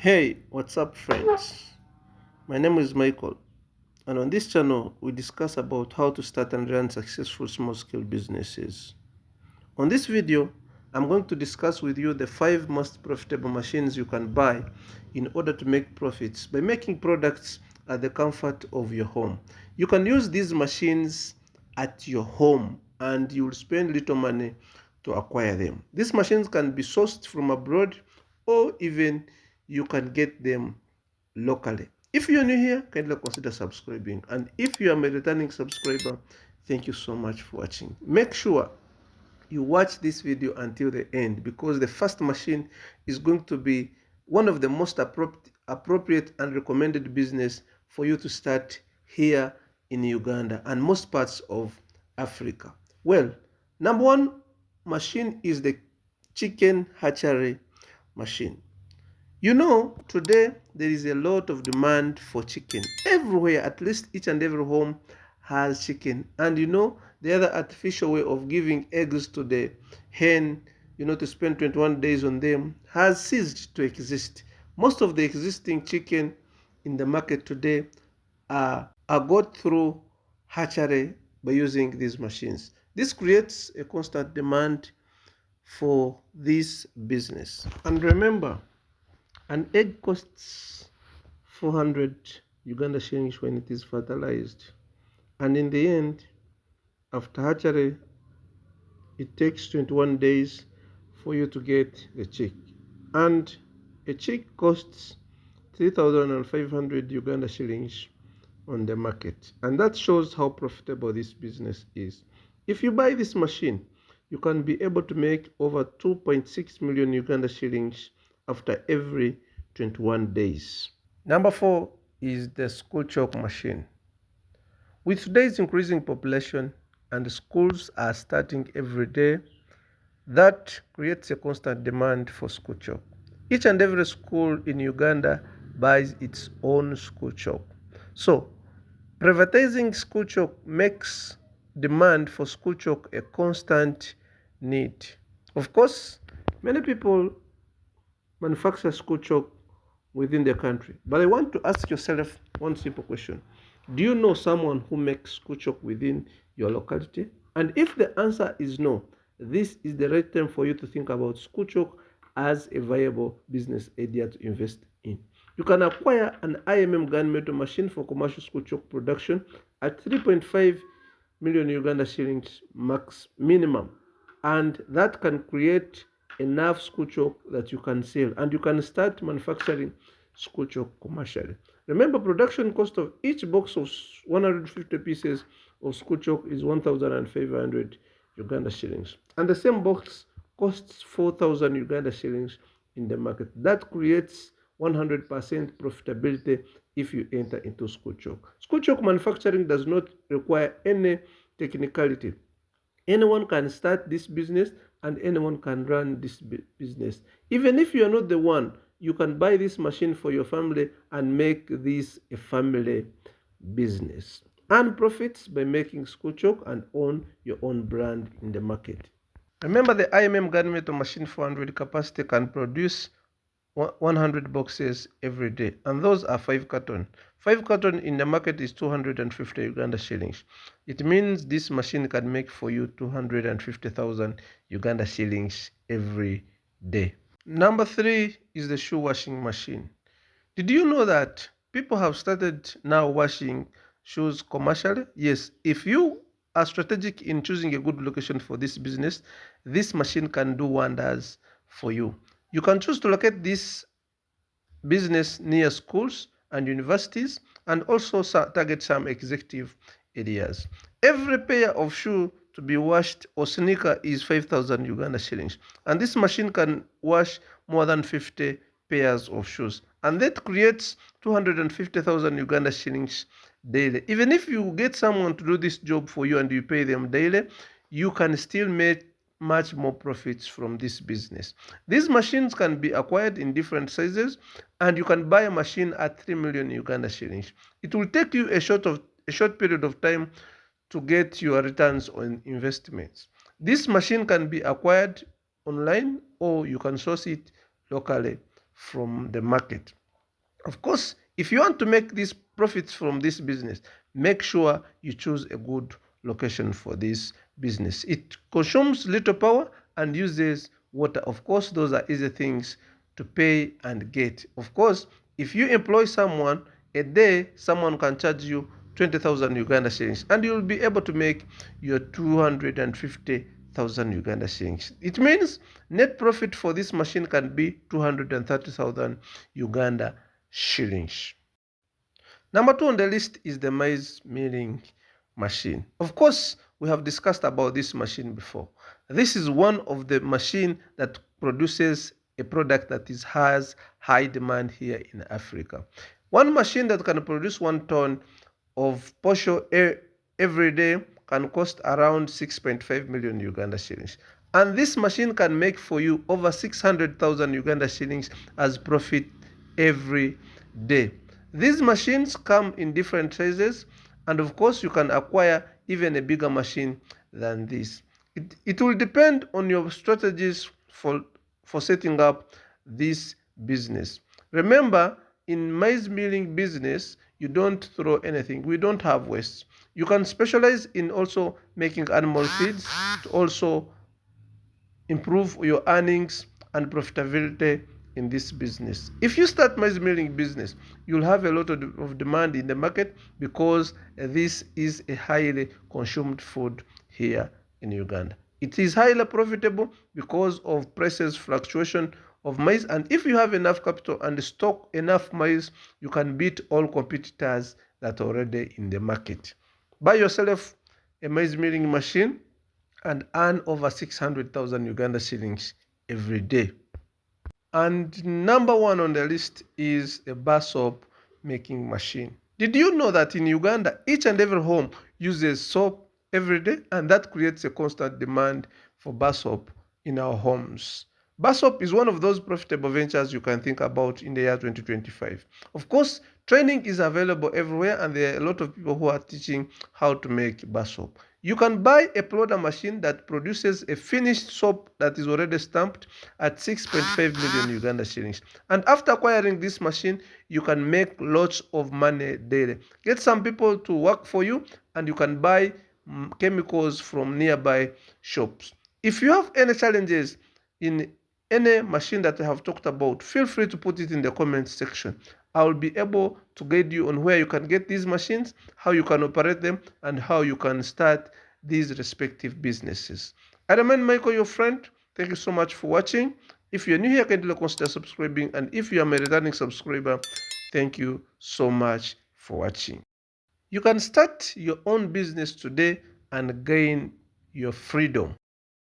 Hey, what's up friends? My name is Michael, and on this channel we discuss about how to start and run successful small-scale businesses. On this video, I'm going to discuss with you the 5 most profitable machines you can buy in order to make profits by making products at the comfort of your home. You can use these machines at your home and you will spend little money to acquire them. These machines can be sourced from abroad or even you can get them locally. If you're new here, kindly consider subscribing. And if you are a returning subscriber, thank you so much for watching. Make sure you watch this video until the end because the first machine is going to be one of the most appropriate and recommended business for you to start here in Uganda and most parts of Africa. Well, number one machine is the chicken hatchery machine. You know, today there is a lot of demand for chicken. Everywhere, at least each and every home has chicken. And you know, the other artificial way of giving eggs to the hen, to spend 21 days on them, has ceased to exist. Most of the existing chicken in the market today are got through hatchery by using these machines. This creates a constant demand for this business. And remember, an egg costs 400 Uganda shillings when it is fertilized. And in the end, after hatchery, it takes 21 days for you to get the chick. And a chick costs 3,500 Uganda shillings on the market. And that shows how profitable this business is. If you buy this machine, you can be able to make over 2.6 million Uganda shillings after every 21 days. Number 4 is the Schoolchalk machine. With today's increasing population and schools are starting every day, that creates a constant demand for Schoolchalk. Each and every school in Uganda buys its own Schoolchalk. So, privatizing Schoolchalk makes demand for Schoolchalk a constant need. Of course, many people manufacture Schoolchalk within the country. But I want to ask yourself one simple question. Do you know someone who makes Schoolchalk within your locality? And if the answer is no, this is the right time for you to think about Schoolchalk as a viable business idea to invest in. You can acquire an IMM gunmetal machine for commercial Schoolchalk production at 3.5 million Uganda shillings max minimum. And that can create enough Schoolchalk that you can sell and you can start manufacturing Schoolchalk commercially. Remember, production cost of each box of 150 pieces of Schoolchalk is 1,500 Uganda shillings, and the same box costs 4,000 Uganda shillings in the market. That creates 100% profitability if you enter into Schoolchalk. Schoolchalk manufacturing does not require any technicality. Anyone can start this business and anyone can run this business. Even if you are not the one, you can buy this machine for your family and make this a family business. Earn profits by making Schoolchalk and own your own brand in the market. Remember, the IMM gunmetal machine 400 capacity can produce 100 boxes every day, and those are 5 carton. 5 carton in the market is 250 Uganda shillings. It means this machine can make for you 250,000 Uganda shillings every day. Number 3 is the shoe washing machine. Did you know that people have started now washing shoes commercially? Yes, if you are strategic in choosing a good location for this business, this machine can do wonders for you. You can choose to locate this business near schools and universities and also target some executive areas. Every pair of shoe to be washed or sneaker is 5,000 Uganda shillings. And this machine can wash more than 50 pairs of shoes. And that creates 250,000 Uganda shillings daily. Even if you get someone to do this job for you and you pay them daily, you can still make much more profits from this business. These machines can be acquired in different sizes and you can buy a machine at 3 million Uganda shillings. It will take you a short period of time to get your returns on investments. This machine can be acquired online or you can source it locally from the market. Of course, if you want to make these profits from this business, make sure you choose a good location for this business. It consumes little power and uses water. Of course, those are easy things to pay and get. Of course, if you employ someone, a day someone can charge you 20,000 Uganda shillings and you'll be able to make your 250,000 Uganda shillings. It means net profit for this machine can be 230,000 Uganda shillings. Number 2 on the list is the maize milling machine. Of course, we have discussed about this machine before. This is one of the machine that produces a product that has high demand here in Africa. One machine that can produce 1 ton of posho every day can cost around 6.5 million Uganda shillings. And this machine can make for you over 600,000 Uganda shillings as profit every day. These machines come in different sizes, and of course you can acquire even a bigger machine than this. It will depend on your strategies for setting up this business. Remember, in maize milling business, you don't throw anything. We don't have waste. You can specialize in also making animal feeds to also improve your earnings and profitability in this business. If you start maize milling business, you'll have a lot of demand in the market because this is a highly consumed food here in Uganda. It is highly profitable because of prices fluctuation of maize, and if you have enough capital and stock enough maize, you can beat all competitors that are already in the market. Buy yourself a maize milling machine and earn over 600,000 Uganda shillings every day. And number 1 on the list is a bar soap making machine. Did you know that in Uganda, each and every home uses soap every day, and that creates a constant demand for bar soap in our homes? Bar soap is one of those profitable ventures you can think about in the year 2025. Of course, training is available everywhere, and there are a lot of people who are teaching how to make bar soap. You can buy a plotter machine that produces a finished soap that is already stamped at 6.5 million Uganda shillings. And after acquiring this machine, you can make lots of money daily. Get some people to work for you, and you can buy chemicals from nearby shops. If you have any challenges in any machine that I have talked about, feel free to put it in the comments section. I will be able to guide you on where you can get these machines, how you can operate them, and how you can start these respective businesses. I remain Michael, your friend. Thank you so much for watching. If you're new here, kindly consider subscribing, and if you are a returning subscriber, thank you so much for watching. You can start your own business today and gain your freedom.